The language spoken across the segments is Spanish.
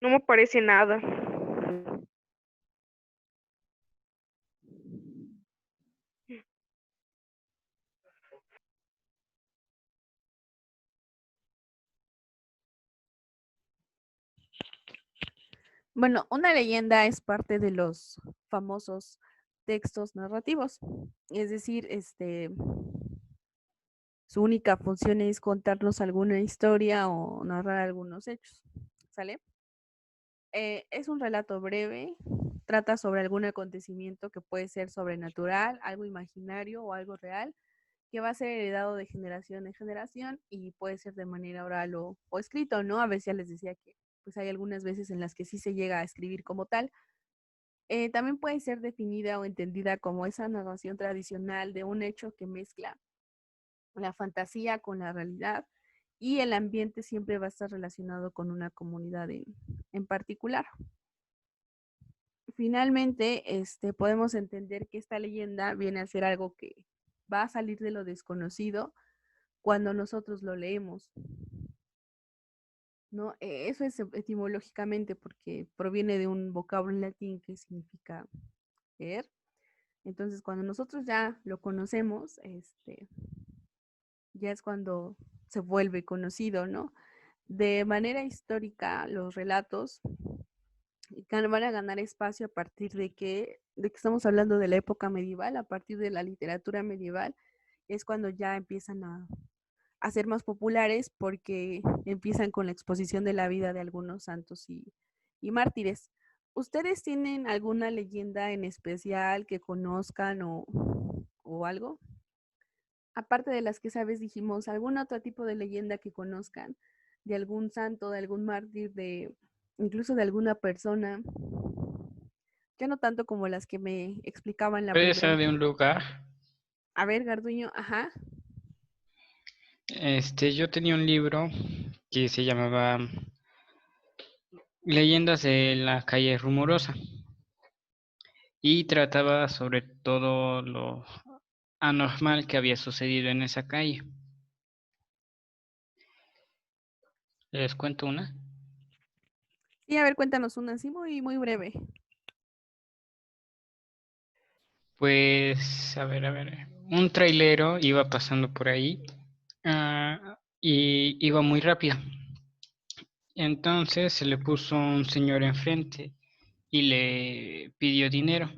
No me parece nada. Bueno, una leyenda es parte de los famosos textos narrativos. Es decir, su única función es contarnos alguna historia o narrar algunos hechos. ¿Sale? Es un relato breve, trata sobre algún acontecimiento que puede ser sobrenatural, algo imaginario o algo real, que va a ser heredado de generación en generación y puede ser de manera oral o escrito, ¿no? A veces ya les decía que pues hay algunas veces en las que sí se llega a escribir como tal. También puede ser definida o entendida como esa narración tradicional de un hecho que mezcla la fantasía con la realidad y el ambiente siempre va a estar relacionado con una comunidad en particular. Finalmente, podemos entender que esta leyenda viene a ser algo que va a salir de lo desconocido cuando nosotros lo leemos, ¿no? Eso es etimológicamente porque proviene de un vocablo en latín que significa leer. Entonces, cuando nosotros ya lo conocemos, ya es cuando se vuelve conocido, ¿no? De manera histórica, los relatos van a ganar espacio a partir de que estamos hablando de la época medieval, a partir de la literatura medieval, es cuando ya empiezan a ser más populares porque empiezan con la exposición de la vida de algunos santos y mártires. ¿Ustedes tienen alguna leyenda en especial que conozcan o algo? Aparte de las que sabes, dijimos, ¿algún otro tipo de leyenda que conozcan? De algún santo, de algún mártir, de incluso de alguna persona. Ya no tanto como las que me explicaban la Puede primera. ser de un lugar. A ver, Garduño, ajá. Yo tenía un libro que se llamaba Leyendas de la calle Rumorosa y trataba sobre todo lo anormal que había sucedido en esa calle. Les cuento una. Sí, a ver, cuéntanos una así muy, muy breve. Pues, a ver, un trailero iba pasando por ahí y iba muy rápido. Entonces se le puso un señor enfrente y le pidió dinero.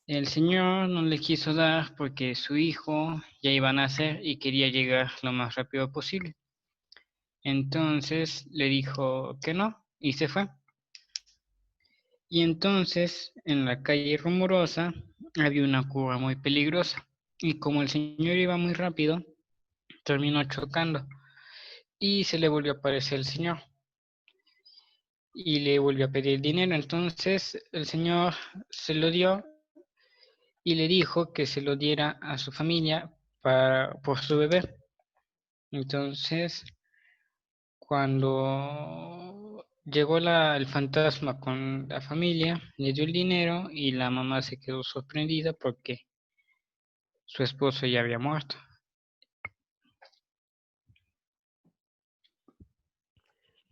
El señor no le quiso dar porque su hijo ya iba a nacer y quería llegar lo más rápido posible. Entonces le dijo que no y se fue. Y entonces en la calle Rumorosa había una curva muy peligrosa. Y como el señor iba muy rápido, terminó chocando y se le volvió a aparecer el señor y le volvió a pedir dinero. Entonces el señor se lo dio y le dijo que se lo diera a su familia por su bebé. Entonces, cuando llegó el fantasma con la familia, le dio el dinero y la mamá se quedó sorprendida porque su esposo ya había muerto.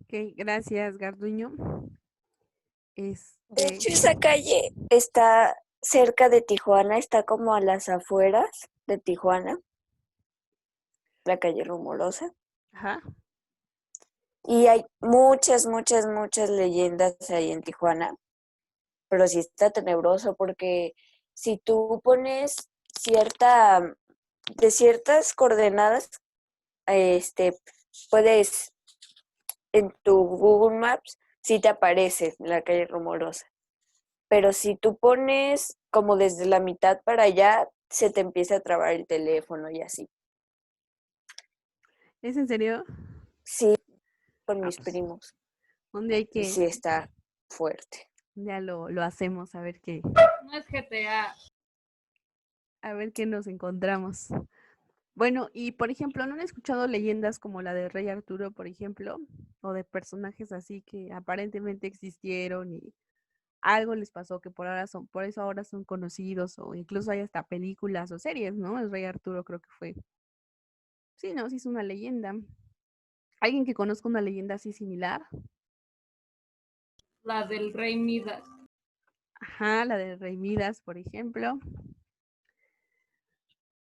Ok, gracias, Garduño. De Este, hecho, esa calle está cerca de Tijuana, está como a las afueras de Tijuana, la calle Rumorosa. ajá. Y hay muchas, muchas, muchas leyendas ahí en Tijuana, pero sí está tenebroso porque si tú pones de ciertas coordenadas, este, puedes en tu Google Maps, sí te aparece la calle Rumorosa. Pero si tú pones como desde la mitad para allá, se te empieza a trabar el teléfono y así. ¿Es en serio? Sí, con Ah, mis pues, primos. un día hay Y que, sí está fuerte. un día lo hacemos, a ver qué. No es GTA. A ver qué nos encontramos. Bueno, y por ejemplo, ¿no han escuchado leyendas como la de Rey Arturo, por ejemplo? O de personajes así que aparentemente existieron y algo les pasó que por eso ahora son conocidos, o incluso hay hasta películas o series, ¿no? El Rey Arturo creo que fue. Sí, no, sí es una leyenda. ¿Alguien que conozca una leyenda así similar? La del rey Midas. Ajá, la del rey Midas, por ejemplo.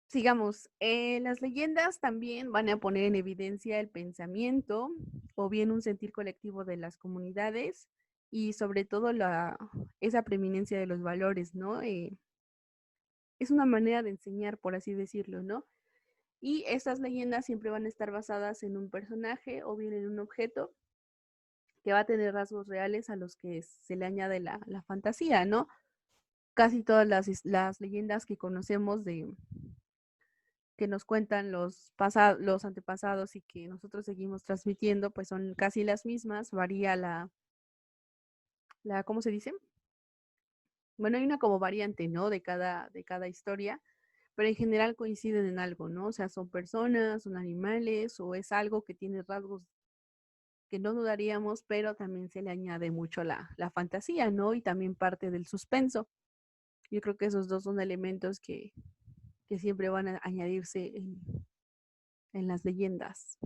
Sigamos, las leyendas también van a poner en evidencia el pensamiento o bien un sentir colectivo de las comunidades y sobre todo esa preeminencia de los valores, ¿no? Es una manera de enseñar, por así decirlo, ¿no? Y estas leyendas siempre van a estar basadas en un personaje o bien en un objeto que va a tener rasgos reales a los que se le añade la fantasía, ¿no? Casi todas las leyendas que conocemos que nos cuentan los antepasados y que nosotros seguimos transmitiendo, pues son casi las mismas, varía ¿cómo se dice? Bueno, hay una como variante, ¿no? De cada historia, pero en general coinciden en algo, ¿no? O sea, son personas, son animales, o es algo que tiene rasgos que no dudaríamos, pero también se le añade mucho la fantasía, ¿no? Y también parte del suspenso. Yo creo que esos dos son elementos que siempre van a añadirse en las leyendas.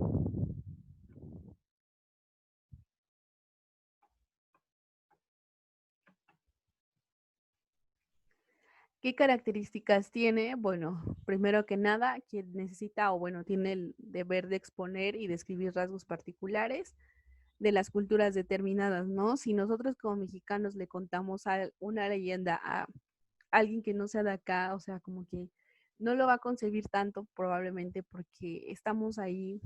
¿Qué características tiene? Bueno, primero que nada, quien necesita o bueno, tiene el deber de exponer y describir rasgos particulares de las culturas determinadas, ¿no? Si nosotros como mexicanos le contamos una leyenda a alguien que no sea de acá, o sea, como que no lo va a concebir tanto probablemente porque estamos ahí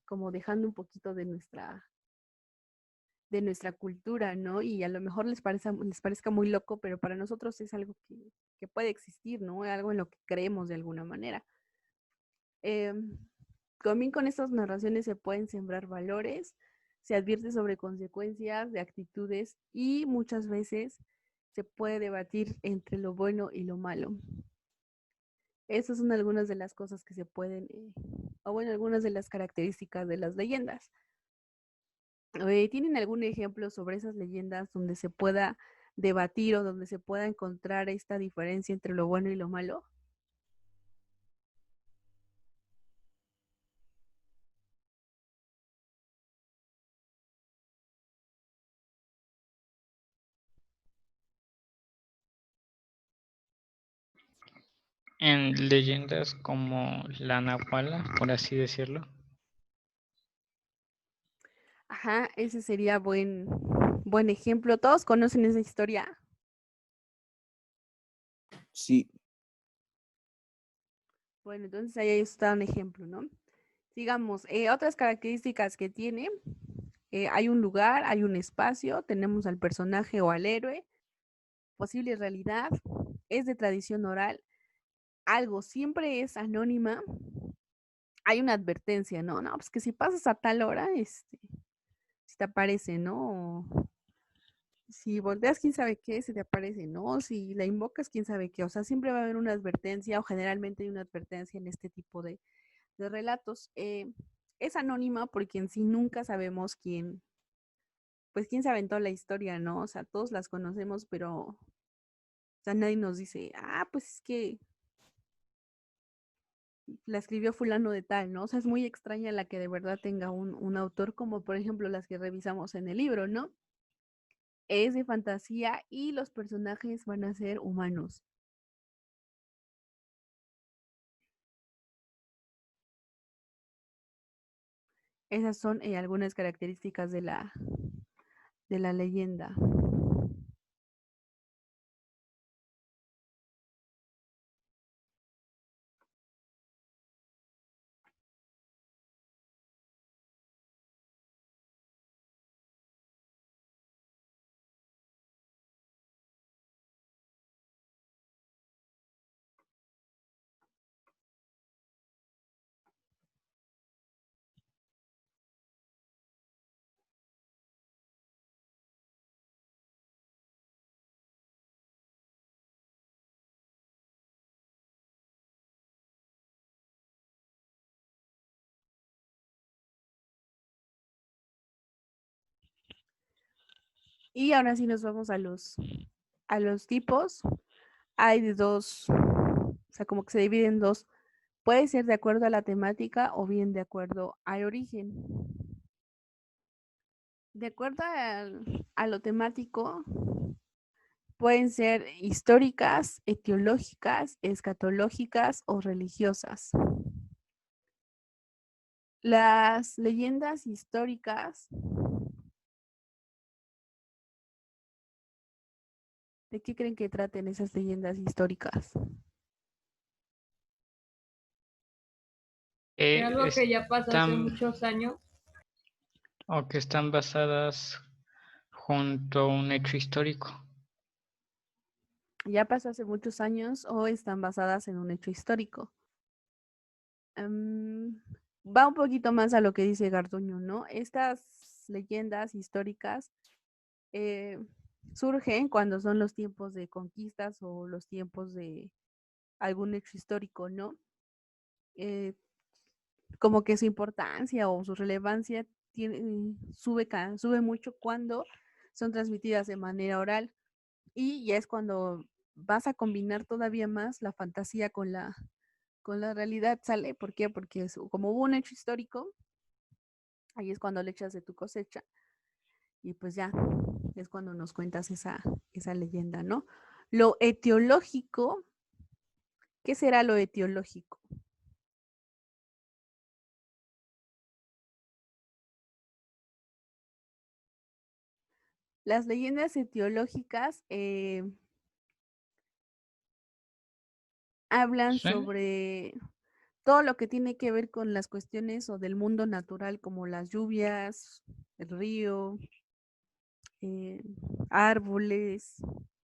como dejando un poquito de nuestra cultura, ¿no? Y a lo mejor les parezca muy loco, pero para nosotros es algo que puede existir, ¿no? Algo en lo que creemos de alguna manera. También con estas narraciones se pueden sembrar valores, se advierte sobre consecuencias de actitudes y muchas veces se puede debatir entre lo bueno y lo malo. Esas son algunas de las cosas que se pueden, o bueno, algunas de las características de las leyendas. ¿Tienen algún ejemplo sobre esas leyendas donde se pueda debatir o donde se pueda encontrar esta diferencia entre lo bueno y lo malo? En leyendas como la Nahuala, por así decirlo. Ajá, ese sería buen ejemplo. ¿Todos conocen esa historia? Sí, Bueno, entonces ahí está un ejemplo, ¿no? Sigamos, otras características que tiene, hay un lugar, hay un espacio, tenemos al personaje o al héroe, posible realidad, es de tradición oral, algo siempre es anónima, hay una advertencia, ¿no? No, pues que si pasas a tal hora, si te aparece, ¿no? O si volteas, quién sabe qué, se te aparece, ¿no? Si la invocas, quién sabe qué. O sea, siempre va a haber una advertencia o generalmente hay una advertencia en este tipo de relatos. Es anónima porque en sí nunca sabemos pues quién se aventó la historia, ¿no? O sea, todos las conocemos, pero, o sea, nadie nos dice, pues es que la escribió fulano de tal, ¿no? O sea, es muy extraña la que de verdad tenga un autor como por ejemplo las que revisamos en el libro, ¿no? Es de fantasía y los personajes van a ser humanos. Esas son algunas características de la leyenda. Y ahora sí nos vamos a los tipos. Hay de dos, o sea, como que se divide en dos. Puede ser de acuerdo a la temática o bien de acuerdo al origen. De acuerdo a lo temático, pueden ser históricas, etiológicas, escatológicas o religiosas. Las leyendas históricas, ¿de qué creen que traten esas leyendas históricas? De algo que ya pasó hace Están, muchos años. o que están basadas junto a un hecho histórico. Ya pasó hace muchos años o están basadas en un hecho histórico. Va un poquito más a lo que dice Garduño, ¿no? Estas leyendas históricas surgen cuando son los tiempos de conquistas o los tiempos de algún hecho histórico, ¿no? Eh, como que su importancia o su relevancia sube mucho cuando son transmitidas de manera oral y ya es cuando vas a combinar todavía más la fantasía con la realidad, ¿sale? ¿Por qué? Porque como hubo un hecho histórico, ahí es cuando le echas de tu cosecha y pues ya es cuando nos cuentas esa leyenda, ¿no? Lo etiológico, ¿qué será lo etiológico? Las leyendas etiológicas hablan ¿Sí? sobre todo lo que tiene que ver con las cuestiones o del mundo natural, como las lluvias, el río, eh, árboles,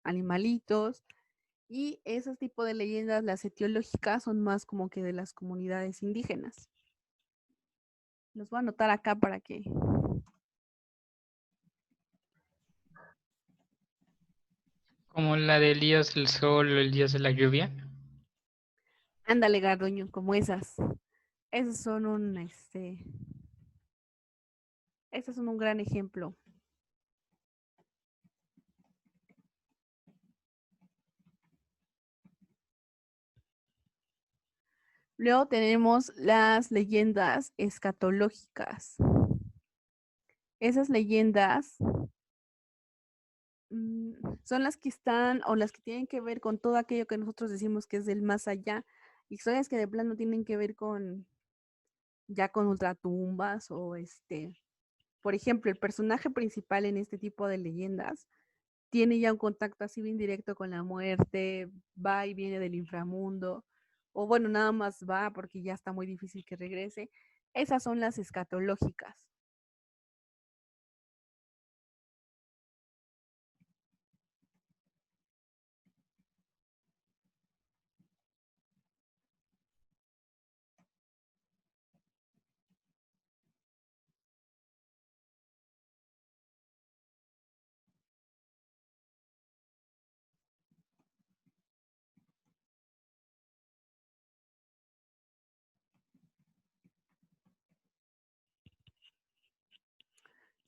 animalitos, y esos tipos de leyendas, las etiológicas, son más como que de las comunidades indígenas. Los voy a anotar acá para que... Como la del Dios del Sol o el Dios de la Lluvia. Ándale, Garduño, como esas. Esos son estos son un gran ejemplo. Luego tenemos las leyendas escatológicas. Esas leyendas son las que están o las que tienen que ver con todo aquello que nosotros decimos que es del más allá. Historias que de plano tienen que ver con ya con ultratumbas o por ejemplo, el personaje principal en este tipo de leyendas tiene ya un contacto así bien directo con la muerte, va y viene del inframundo, o bueno, nada más va porque ya está muy difícil que regrese. Esas son las escatológicas.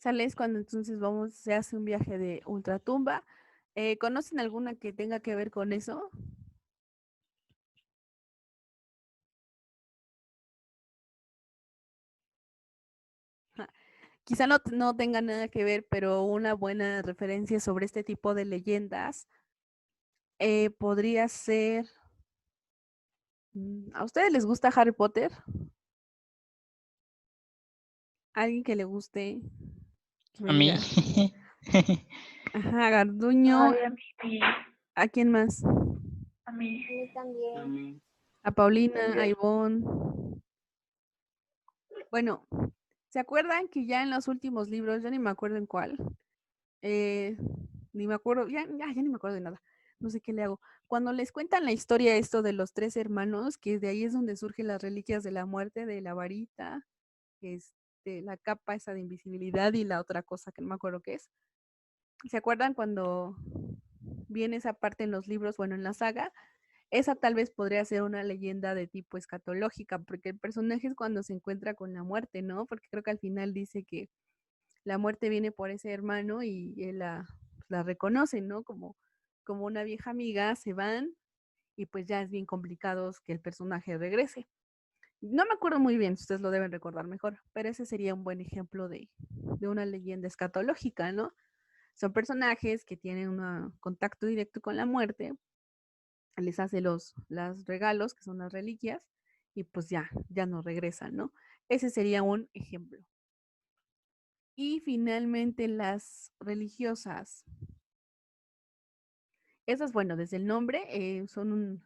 Sales cuando entonces se hace un viaje de ultratumba. ¿Conocen alguna que tenga que ver con eso? Quizá no tenga nada que ver, pero una buena referencia sobre este tipo de leyendas podría ser... ¿A ustedes les gusta Harry Potter? ¿Alguien que le guste? Que A me mí. diga. Ajá, Garduño. Ay, a mí sí, ¿A quién más? a mí. A mí también. A Paulina, a También. Ivonne. Bueno, ¿se acuerdan que ya en los últimos libros, ya ni me acuerdo en cuál, eh, ni me acuerdo, ya ni me acuerdo de nada, no sé qué le hago. Cuando les cuentan la historia esto de los tres hermanos, que de ahí es donde surgen las reliquias de la muerte, de la varita, la capa esa de invisibilidad y la otra cosa que no me acuerdo qué es. ¿Se acuerdan cuando viene esa parte en los libros, bueno, en la saga? Esa tal vez podría ser una leyenda de tipo escatológica, porque el personaje es cuando se encuentra con la muerte, ¿no? Porque creo que al final dice que la muerte viene por ese hermano y él la reconoce, ¿no? Como una vieja amiga, se van y pues ya es bien complicado que el personaje regrese. No me acuerdo muy bien, ustedes lo deben recordar mejor, pero ese sería un buen ejemplo de una leyenda escatológica, ¿no? Son personajes que tienen un contacto directo con la muerte, les hace los regalos, que son las reliquias, y pues ya no regresan, ¿no? Ese sería un ejemplo. Y finalmente las religiosas. Esas, bueno, desde el nombre, son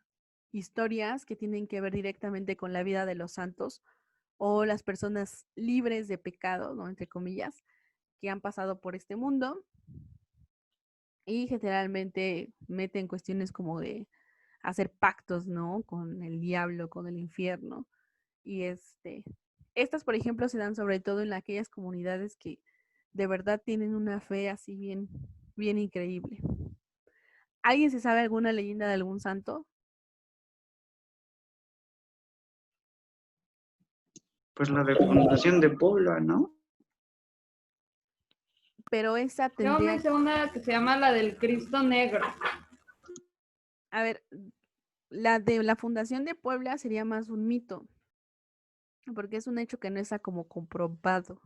historias que tienen que ver directamente con la vida de los santos o las personas libres de pecado, ¿no? Entre comillas, que han pasado por este mundo y generalmente meten cuestiones como de hacer pactos, ¿no? Con el diablo, con el infierno. Y estas, por ejemplo, se dan sobre todo en aquellas comunidades que de verdad tienen una fe así bien, bien increíble. ¿Alguien se sabe alguna leyenda de algún santo? Pues la de Fundación de Puebla, ¿no? Pero esa Yo me tendría, sé una que se llama la del Cristo Negro. a ver, la de la Fundación de Puebla sería más un mito, porque es un hecho que no está como comprobado.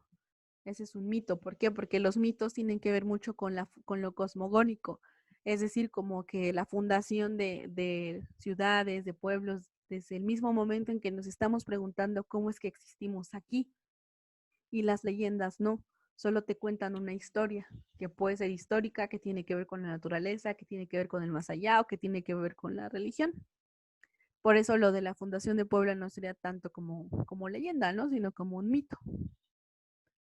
Ese es un mito. ¿Por qué? Porque los mitos tienen que ver mucho con lo cosmogónico, es decir, como que la fundación de ciudades, de pueblos, desde el mismo momento en que nos estamos preguntando cómo es que existimos aquí, y las leyendas no, solo te cuentan una historia, que puede ser histórica, que tiene que ver con la naturaleza, que tiene que ver con el más allá o que tiene que ver con la religión. Por eso lo de la Fundación de Puebla no sería tanto como leyenda, ¿no? Sino como un mito.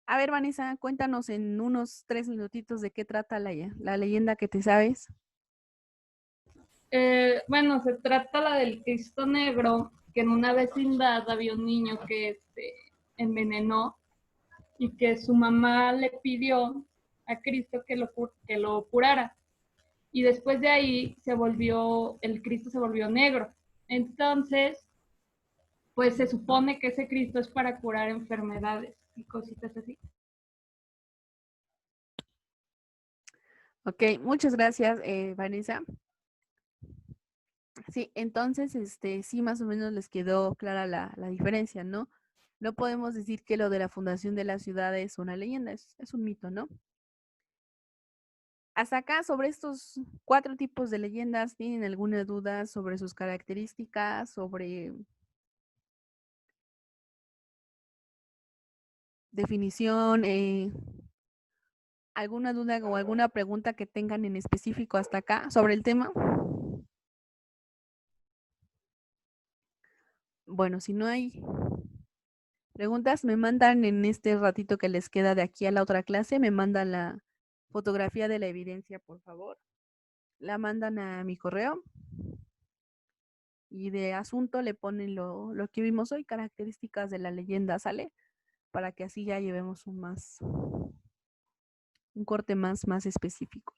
A ver, Vanessa, cuéntanos en unos 3 minutitos de qué trata la leyenda que te sabes. Bueno, se trata la del Cristo Negro, que en una vecindad había un niño que envenenó y que su mamá le pidió a Cristo que lo curara. Y después de ahí el Cristo se volvió negro. Entonces, pues se supone que ese Cristo es para curar enfermedades y cositas así. Ok, muchas gracias, Vanessa. Sí, entonces, sí, más o menos les quedó clara la diferencia, ¿no? No podemos decir que lo de la fundación de la ciudad es una leyenda, es un mito, ¿no? Hasta acá, sobre estos 4 tipos de leyendas, ¿tienen alguna duda sobre sus características, sobre definición, alguna duda o alguna pregunta que tengan en específico hasta acá sobre el tema? Bueno, si no hay preguntas, me mandan en este ratito que les queda de aquí a la otra clase, me mandan la fotografía de la evidencia, por favor. La mandan a mi correo y de asunto le ponen lo que vimos hoy, características de la leyenda, ¿sale? Para que así ya llevemos un corte más específico.